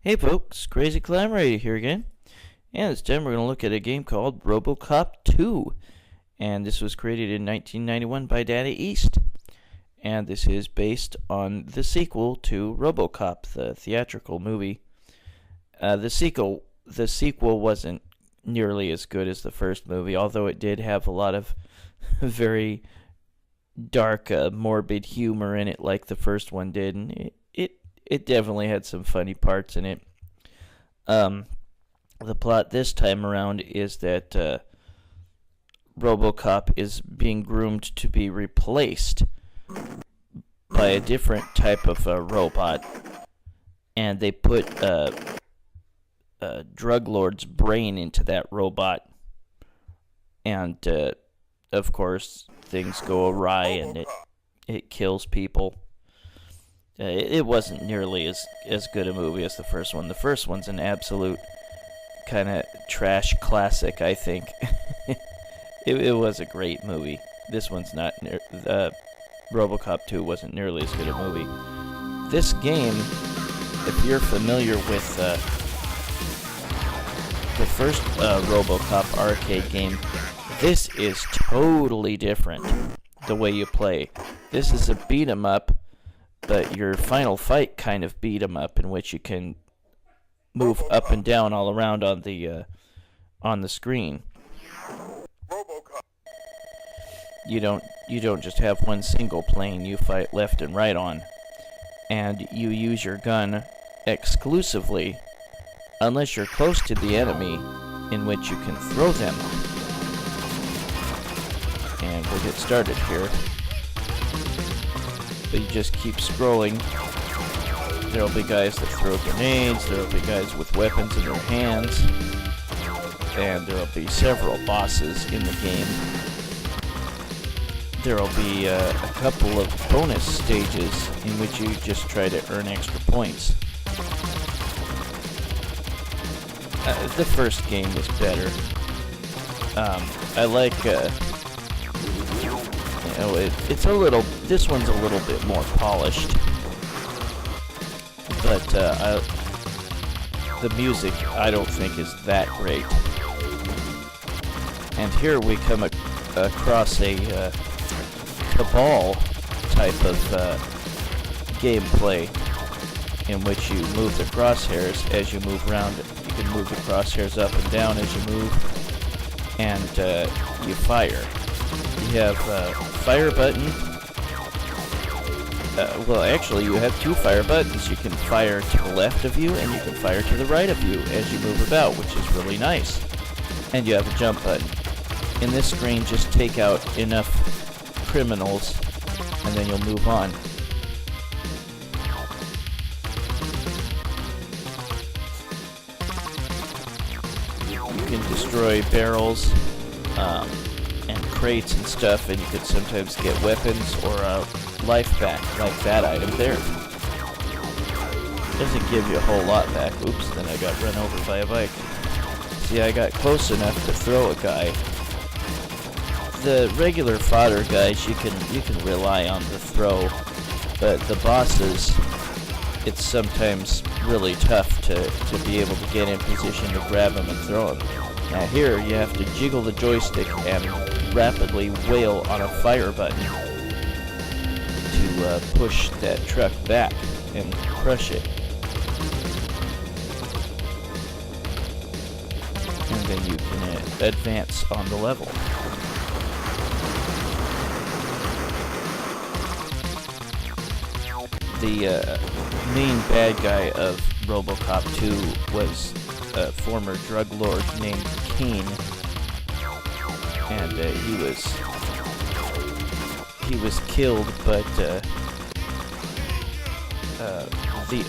Hey folks, Crazy Climber here again, and this time we're going to look at a game called RoboCop 2, and this was created in 1991 by Data East, and this is based on the sequel to RoboCop, the theatrical movie. The sequel wasn't nearly as good as the first movie, although it did have a lot of very dark, morbid humor in it like the first one did, and it definitely had some funny parts in it. The plot this time around is that RoboCop is being groomed to be replaced by a different type of robot, and they put a drug lord's brain into that robot, and of course things go awry and it kills people. It wasn't nearly as good a movie as the first one. The first one's an absolute kind of trash classic, I think. It was a great movie. This one's not. RoboCop 2 wasn't nearly as good a movie. This game, if you're familiar with the first RoboCop arcade game, this is totally different the way you play. This is a beat 'em up, but your final fight kind of beat 'em up, in which you can move up and down all around on the screen. You don't just have one single plane. You fight left and right on, and you use your gun exclusively unless you're close to the enemy, in which you can throw them. And we'll get started here. But you just keep scrolling. There'll be guys that throw grenades, there'll be guys with weapons in their hands, and there'll be several bosses in the game. There'll be a couple of bonus stages in which you just try to earn extra points. The first game was better. I like... this one's a little bit more polished, but the music I don't think is that great. And here we come across a CABAL type of gameplay, in which you move the crosshairs as you move around. You can move the crosshairs up and down as you move, and you fire. You have a fire button. Well, actually, you have two fire buttons. You can fire to the left of you, and you can fire to the right of you as you move about, which is really nice. And you have a jump button. In this screen, just take out enough criminals, and then you'll move on. You can destroy barrels, and crates and stuff, and you could sometimes get weapons or life back, like that item there. Doesn't give you a whole lot back. Oops, then I got run over by a bike. See, I got close enough to throw a guy. The regular fodder guys, you can rely on the throw, but the bosses, it's sometimes really tough to be able to get in position to grab them and throw them. Now here, you have to jiggle the joystick and rapidly wail on a fire button to push that truck back and crush it. And then you can advance on the level. The main bad guy of RoboCop 2 was a former drug lord named Cain, and he was killed, but the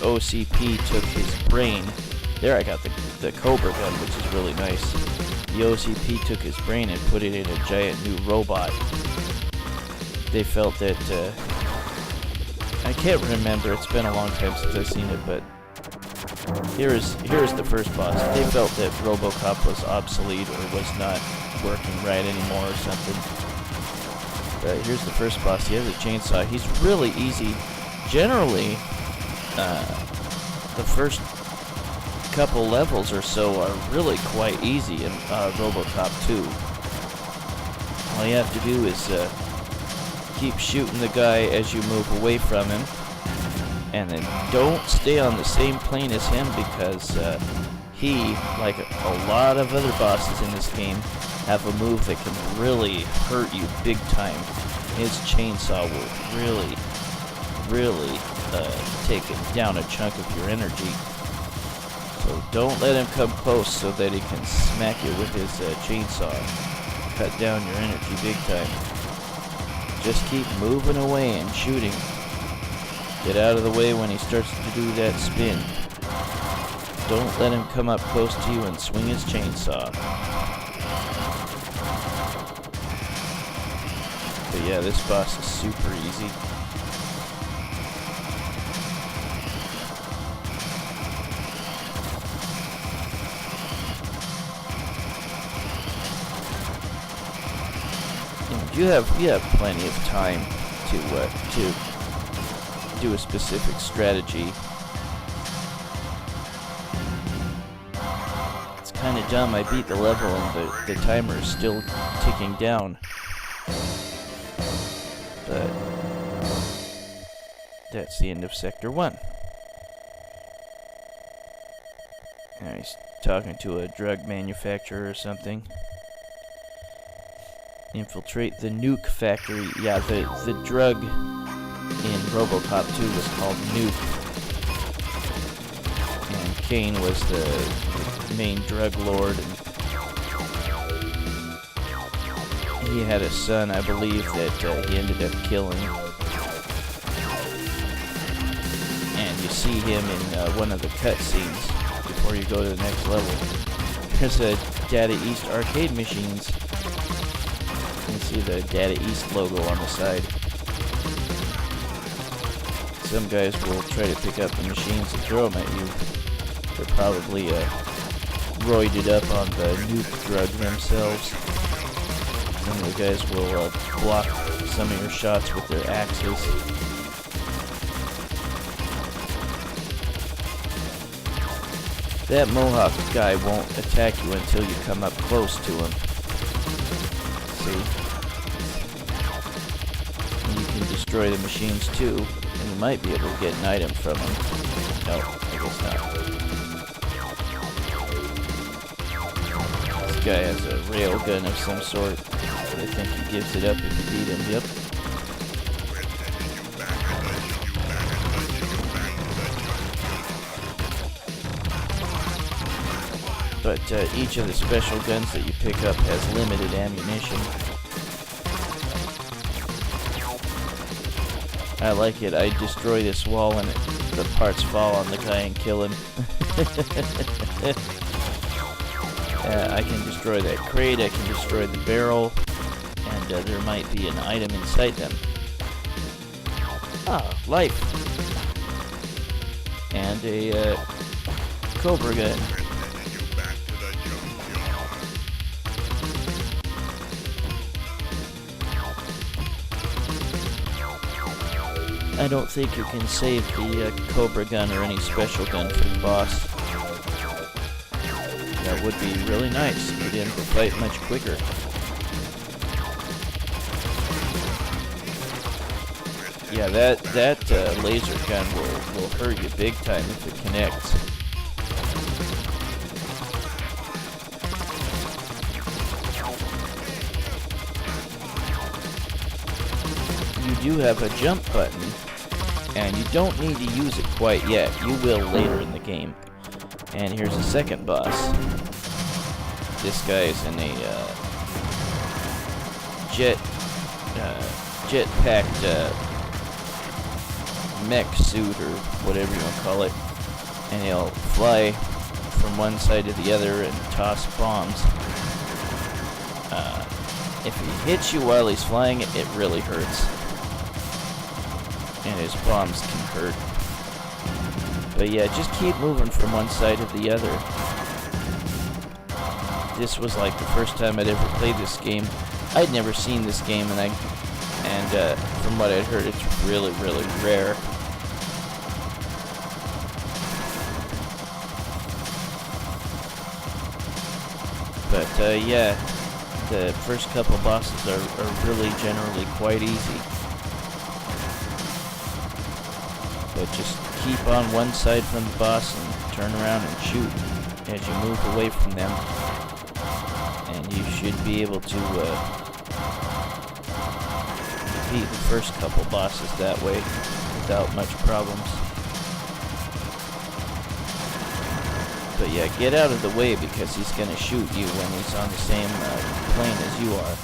OCP took his brain. There, I got the Cobra gun, which is really nice. The OCP took his brain and put it in a giant new robot. They felt that I can't remember, it's been a long time since I've seen it, but here's the first boss. They felt that RoboCop was obsolete or was not working right anymore or something. Here's the first boss. He has a chainsaw. He's really easy. Generally, the first couple levels or so are really quite easy in RoboCop 2. All you have to do is keep shooting the guy as you move away from him, and then don't stay on the same plane as him, because he, like a lot of other bosses in this game, have a move that can really hurt you big time. His chainsaw will really take down a chunk of your energy. So don't let him come close so that he can smack you with his chainsaw. Cut down your energy big time. Just keep moving away and shooting. Get out of the way when he starts to do that spin. Don't let him come up close to you and swing his chainsaw. But yeah, this boss is super easy. You have plenty of time to do a specific strategy. It's kind of dumb. I beat the level and the timer is still ticking down. But that's the end of Sector 1. Now he's talking to a drug manufacturer or something. Infiltrate the Nuke Factory. Yeah, the drug in RoboCop 2 was called Nuke. And Cain was the main drug lord. And he had a son, I believe, that he ended up killing. And you see him in one of the cutscenes before you go to the next level. There's a Data East arcade machines. You can see the Data East logo on the side. Some guys will try to pick up the machines and throw them at you. They're probably roided up on the nuke drug themselves. Some of the guys will block some of your shots with their axes. That Mohawk guy won't attack you until you come up close to him. See? And you can destroy the machines too, and you might be able to get an item from them. No, I guess not. This guy has a railgun of some sort. I think he gives it up if you beat him. Yep. But each of the special guns that you pick up has limited ammunition. I like it. I destroy this wall and the parts fall on the guy and kill him. I can destroy that crate, I can destroy the barrel, and there might be an item inside them. Ah, life. And a Cobra gun. I don't think you can save the Cobra gun or any special gun for the boss. That would be really nice. You'd end the fight much quicker. Yeah, that laser gun will hurt you big time if it connects. You do have a jump button, and you don't need to use it quite yet. You will later in the game. And here's a second boss. This guy is in a jet-packed mech suit, or whatever you want to call it. And he'll fly from one side to the other and toss bombs. If he hits you while he's flying, it really hurts. And his bombs can hurt. But yeah, just keep moving from one side to the other. This was like the first time I'd ever played this game. I'd never seen this game, and from what I'd heard, it's really, really rare. But yeah, the first couple bosses are really generally quite easy. But just keep on one side from the boss and turn around and shoot as you move away from them. And you should be able to beat the first couple bosses that way without much problems. But yeah, get out of the way because he's going to shoot you when he's on the same plane as you are.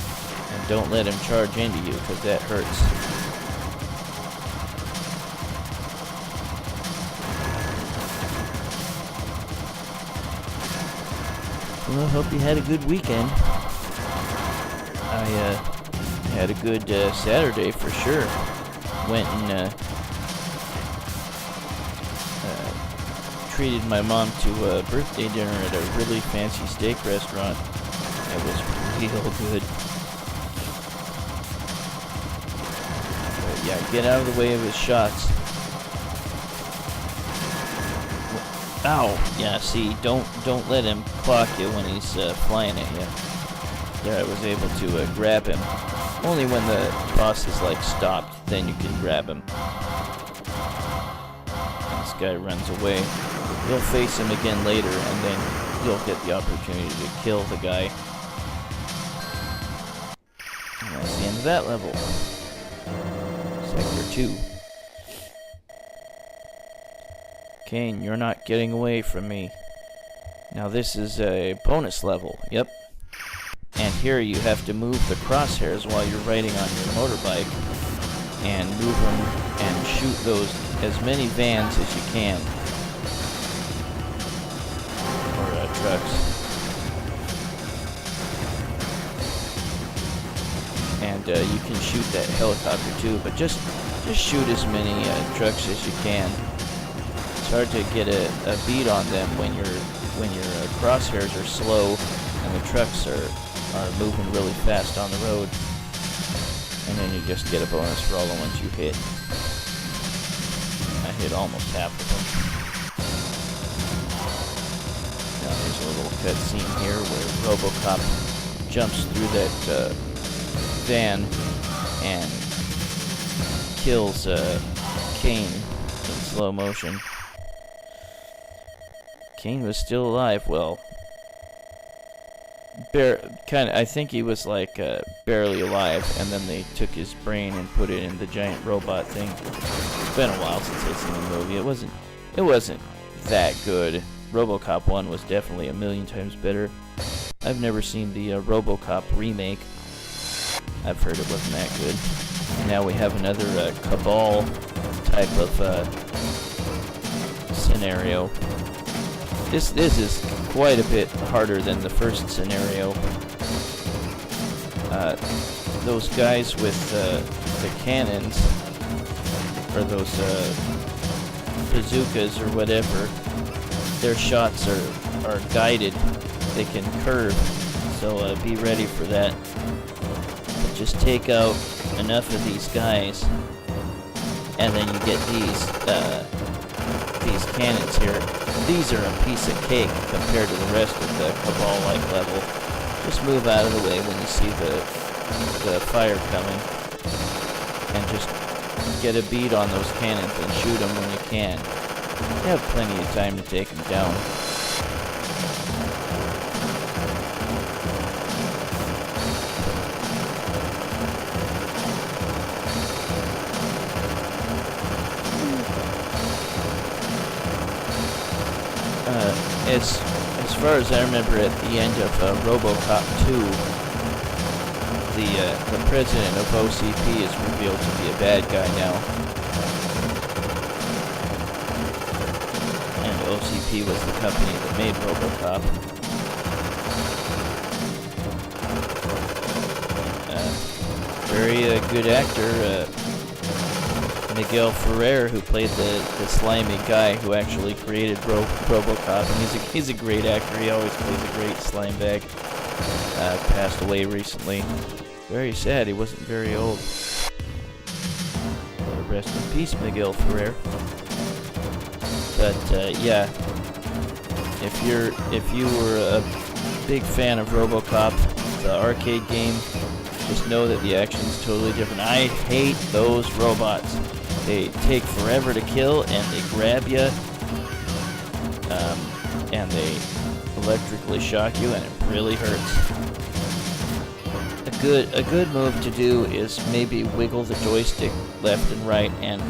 And don't let him charge into you because that hurts. Well, I hope you had a good weekend. I had a good Saturday for sure. Went and treated my mom to a birthday dinner at a really fancy steak restaurant. It was real good. But yeah, get out of the way of his shots. Ow! Yeah, see, don't let him clock you when he's flying at you. There, I was able to grab him. Only when the boss is like stopped, then you can grab him. And this guy runs away. You'll face him again later, and then you'll get the opportunity to kill the guy. And that's the end of that level. Sector 2. Cain, you're not getting away from me. Now this is a bonus level, yep. And here you have to move the crosshairs while you're riding on your motorbike. And move them and shoot those, as many vans as you can. Or trucks. And you can shoot that helicopter too, but just shoot as many trucks as you can. It's hard to get a beat on them when your crosshairs are slow and the trucks are moving really fast on the road. And then you just get a bonus for all the ones you hit. I hit almost half of them. Now there's a little cutscene here where RoboCop jumps through that van and kills Cain in slow motion. Cain was still alive. Well, I think he was like barely alive, and then they took his brain and put it in the giant robot thing. It's been a while since I've seen the movie. It wasn't that good. RoboCop 1 was definitely a million times better. I've never seen the RoboCop remake. I've heard it wasn't that good. And now we have another CABAL type of scenario. This is quite a bit harder than the first scenario. Those guys with the cannons, or those bazookas or whatever, their shots are guided. They can curve, so be ready for that. But just take out enough of these guys, and then you get these cannons here. These are a piece of cake compared to the rest of the CABAL-like level. Just move out of the way when you see the fire coming, and just get a bead on those cannons and shoot them when you can. You have plenty of time to take them down. As far as I remember, at the end of RoboCop 2, the president of OCP is revealed to be a bad guy now. And OCP was the company that made RoboCop. Very good actor, Miguel Ferrer, who played the slimy guy who actually created RoboCop, and he's a great actor. He always plays a great slime bag. Passed away recently. Very sad. He wasn't very old. Rest in peace, Miguel Ferrer. But yeah, if you were a big fan of RoboCop, the arcade game. Just know that the action is totally different. I hate those robots. They take forever to kill, and they grab you, and they electrically shock you, and it really hurts. A good move to do is maybe wiggle the joystick left and right and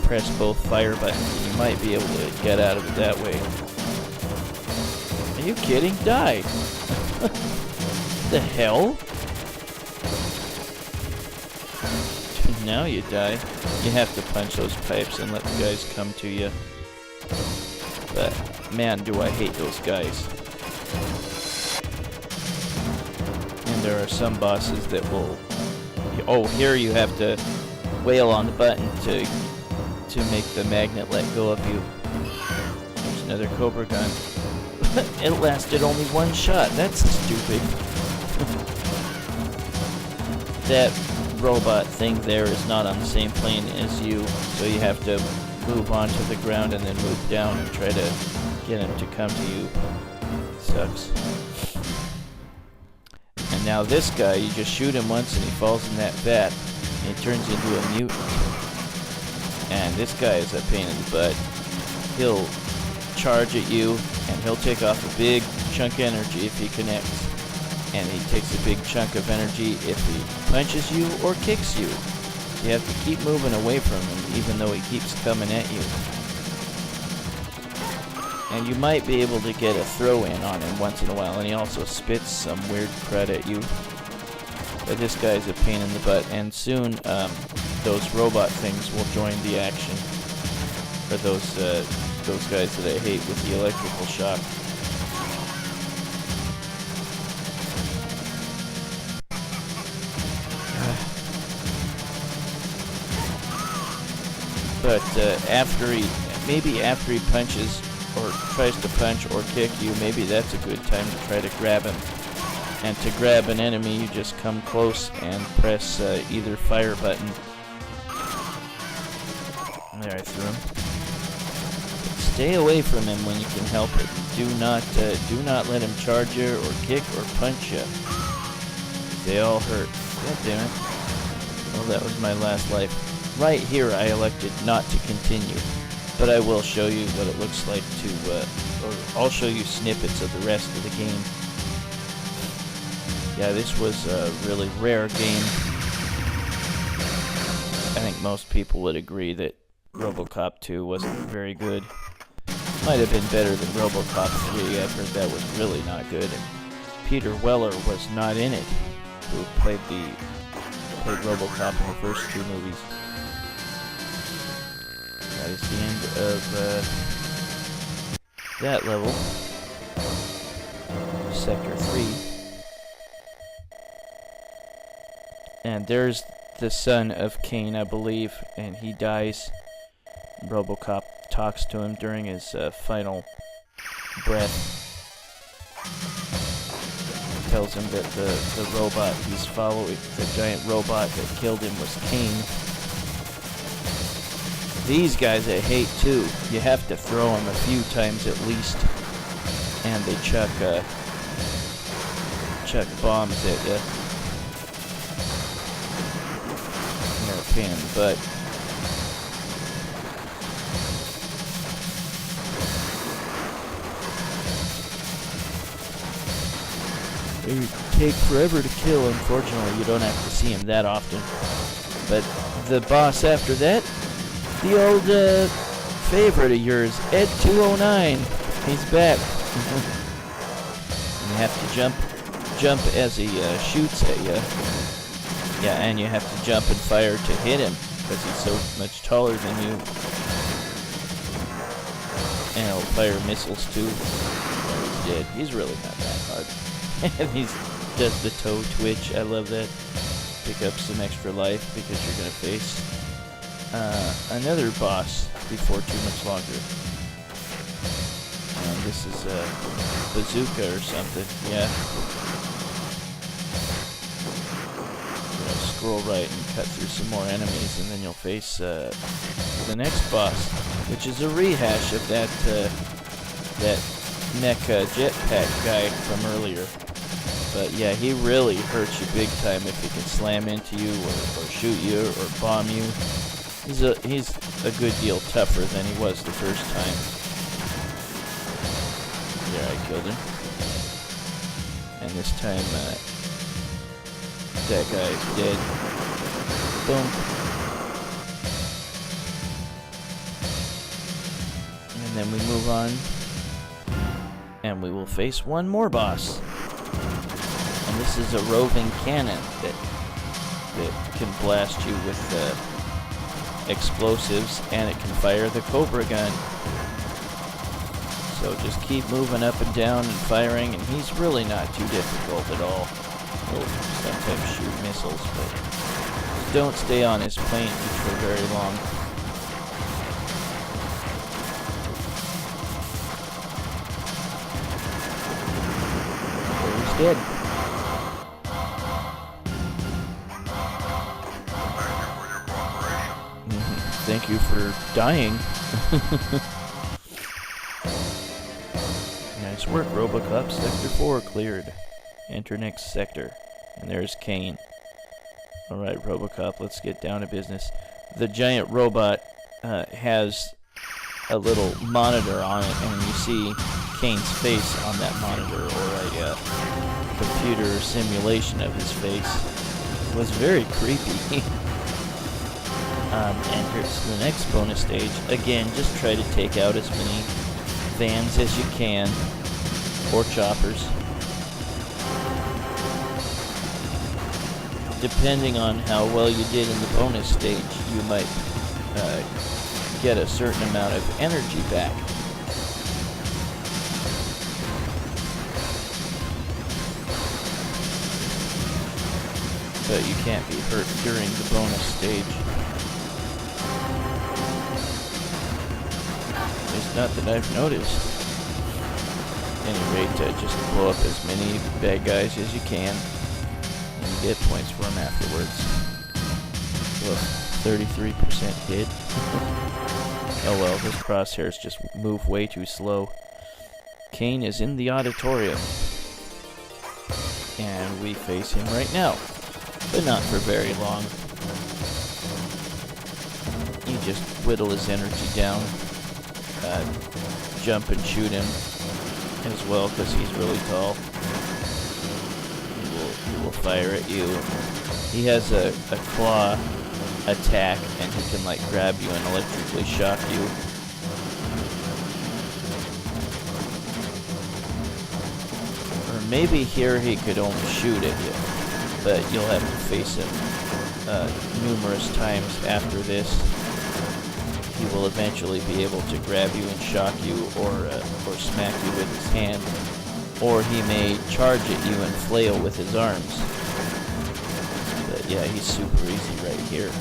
press both fire buttons. You might be able to get out of it that way. Are you kidding? Die! The hell? Now you die. You have to punch those pipes and let the guys come to you. But man, do I hate those guys. And there are some bosses that will... Oh, here you have to wail on the button to make the magnet let go of you. There's another Cobra gun. It lasted only one shot. That's stupid. That robot thing there is not on the same plane as you, so you have to move onto the ground and then move down and try to get him to come to you. Sucks. And now this guy, you just shoot him once and he falls in that vat and he turns into a mutant. And this guy is a pain in the butt. He'll charge at you and he'll take off a big chunk of energy if he connects. And he takes a big chunk of energy if he punches you or kicks you. You have to keep moving away from him even though he keeps coming at you. And you might be able to get a throw in on him once in a while, and he also spits some weird crud at you. But this guy's a pain in the butt, and soon those robot things will join the action. Or those guys that I hate with the electrical shock. But after he punches or tries to punch or kick you, maybe that's a good time to try to grab him. And to grab an enemy, you just come close and press either fire button. There, I threw him. But stay away from him when you can help it. Do not let him charge you or kick or punch you. They all hurt. God damn it. Well, that was my last life. Right here, I elected not to continue, but I will show you what it looks like to, or I'll show you snippets of the rest of the game. Yeah, this was a really rare game. I think most people would agree that RoboCop 2 wasn't very good. Might have been better than RoboCop 3. I've heard that was really not good. And Peter Weller was not in it, who played RoboCop in the first two movies. That is the end of that level. Sector 3. And there's the son of Cain, I believe, and he dies. RoboCop talks to him during his final breath. Tells him that the robot he's following, the giant robot that killed him, was Cain. These guys I hate too. You have to throw them a few times at least, and they chuck bombs at you. They're a pain in the butt. They take forever to kill. Unfortunately, you don't have to see him that often. But the boss after that, the old favorite of yours, Ed 209. He's back. You have to jump as he shoots at you. Yeah, and you have to jump and fire to hit him because he's so much taller than you. And he'll fire missiles too. He's dead. He's really not that hard. And he does the toe twitch. I love that. Pick up some extra life because you're gonna face another boss before too much longer. And this is a bazooka or something. Yeah. Scroll right and cut through some more enemies, and then you'll face the next boss, which is a rehash of that jetpack guy from earlier. But yeah, he really hurts you big time if he can slam into you or shoot you or bomb you. He's a good deal tougher than he was the first time. There, I killed him. And this time, that guy's dead. Boom. And then we move on. And we will face one more boss. And this is a roving cannon that can blast you with explosives, and it can fire the Cobra gun. So just keep moving up and down and firing, and he's really not too difficult at all. He'll sometimes shoot missiles, but don't stay on his plane for very long. He's dead. Thank you for dying. Nice work, RoboCop. Sector 4 cleared. Enter next sector. And there's Cain. Alright, RoboCop, let's get down to business. The giant robot has a little monitor on it, and you see Cain's face on that monitor, or a computer simulation of his face. It was very creepy. And here's the next bonus stage. Again, just try to take out as many vans as you can, or choppers. Depending on how well you did in the bonus stage, you might get a certain amount of energy back. But you can't be hurt during the bonus stage. Not that I've noticed. At any rate, just blow up as many bad guys as you can, and you get points for them afterwards. Look, 33% hit. Oh well, those crosshairs just move way too slow. Cain is in the auditorium, and we face him right now, but not for very long. You just whittle his energy down. Jump and shoot him as well, because he's really tall. He will fire at you. He has a claw attack, and he can like grab you and electrically shock you. Or maybe here he could only shoot at you, but you'll have to face him numerous times after this. He will eventually be able to grab you and shock you, or smack you with his hand, or he may charge at you and flail with his arms. But yeah, he's super easy right here.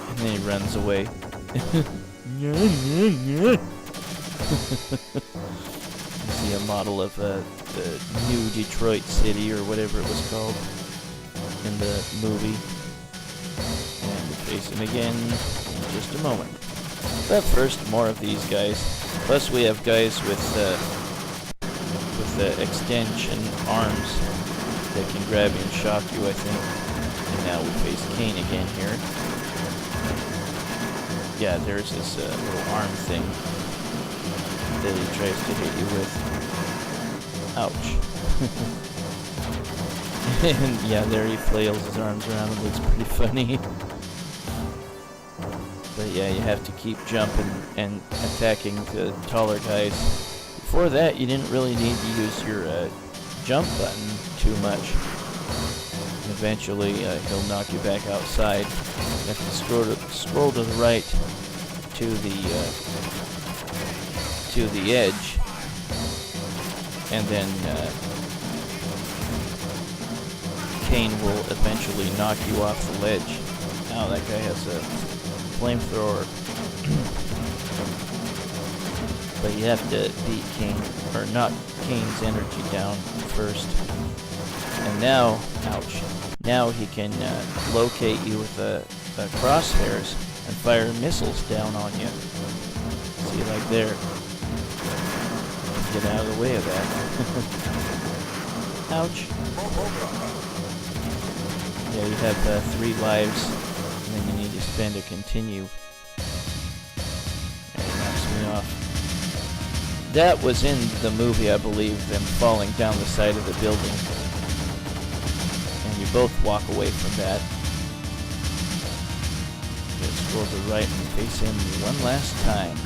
And then he runs away. You see a model of the new Detroit City, or whatever it was called in the movie, and we'll face him again in just a moment. But first, more of these guys. Plus, we have guys with the extension arms that can grab you and shock you, I think. And now we face Cain again here. Yeah, there's this little arm thing that he tries to hit you with. Ouch. And yeah, there he flails his arms around. It looks pretty funny. But yeah, you have to keep jumping and attacking the taller guys. Before that, you didn't really need to use your jump button too much. Eventually, he'll knock you back outside. You have to scroll to the right to the edge, and then Cain will eventually knock you off the ledge. Now that guy has a flamethrower. But you have to beat Cain, or knock Cain's energy down first. And now, ouch, now he can locate you with the crosshairs, and fire missiles down on you. See, like there. Get out of the way of that. Ouch. Yeah, you have 3 lives, and then you need to spend a continue. And it knocks me off. That was in the movie, I believe, them falling down the side of the building. And you both walk away from that. Just scroll to the right and face him one last time.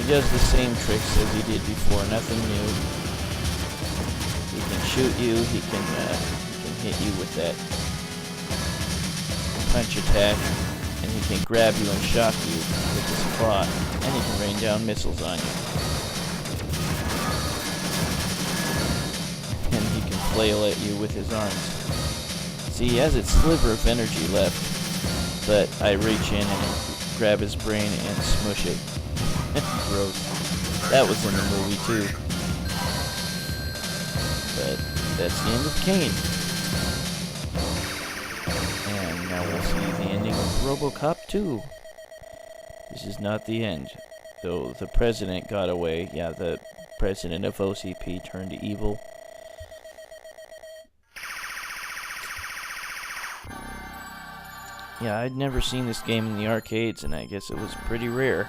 He does the same tricks as he did before, nothing new. He can shoot you, he can hit you with that punch attack, and he can grab you and shock you with his claw, and he can rain down missiles on you. And he can flail at you with his arms. See, he has its sliver of energy left, but I reach in and grab his brain and smush it. Gross. That was in the movie too. But that's the end of Cain. And now we'll see the ending of RoboCop 2. This is not the end. Though the president got away. Yeah, the president of OCP turned evil. Yeah, I'd never seen this game in the arcades, and I guess it was pretty rare.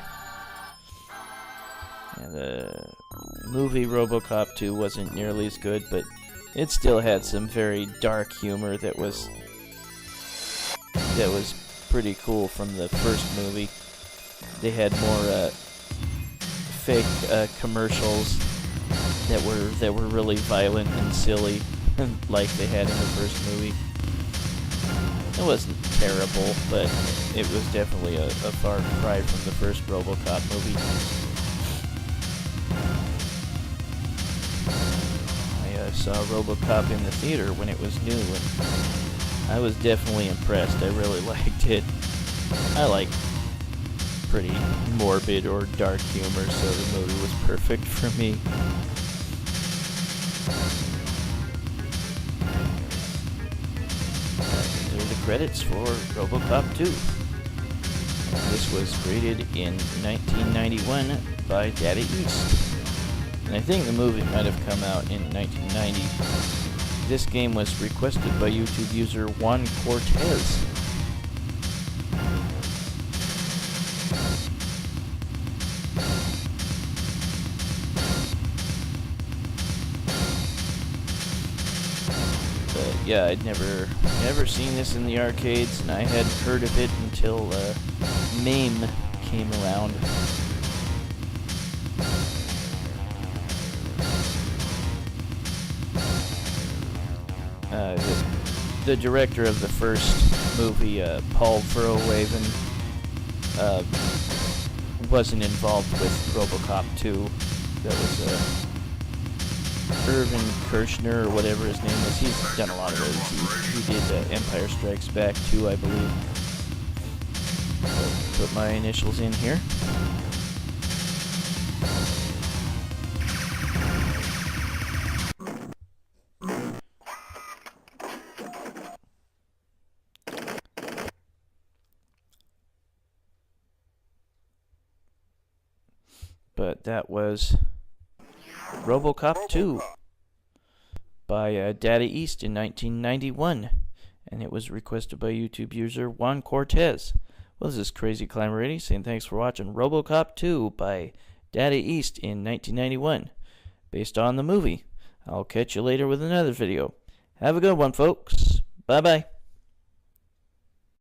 The movie RoboCop 2 wasn't nearly as good, but it still had some very dark humor that was pretty cool from the first movie. They had more fake commercials that were really violent and silly, like they had in the first movie. It wasn't terrible, but it was definitely a far cry from the first RoboCop movie. I saw RoboCop in the theater when it was new, and I was definitely impressed. I really liked it. I like pretty morbid or dark humor, so the movie was perfect for me. There are the credits for RoboCop 2. This was created in 1991 by Daddy East. And I think the movie might have come out in 1990. This game was requested by YouTube user Juan Cortez. But yeah, I'd never seen this in the arcades, and I hadn't heard of it until MAME came around. The director of the first movie, Paul Verhoeven, wasn't involved with RoboCop 2. That was Irvin Kershner, or whatever his name is. He's done a lot of those. He did Empire Strikes Back 2, I believe. So, put my initials in here. But that was RoboCop 2 by Daddy East in 1991, and it was requested by YouTube user Juan Cortez. Well, this is Crazy Climber 80 saying thanks for watching RoboCop 2 by Daddy East in 1991, based on the movie. I'll catch you later with another video. Have a good one, folks. Bye-bye.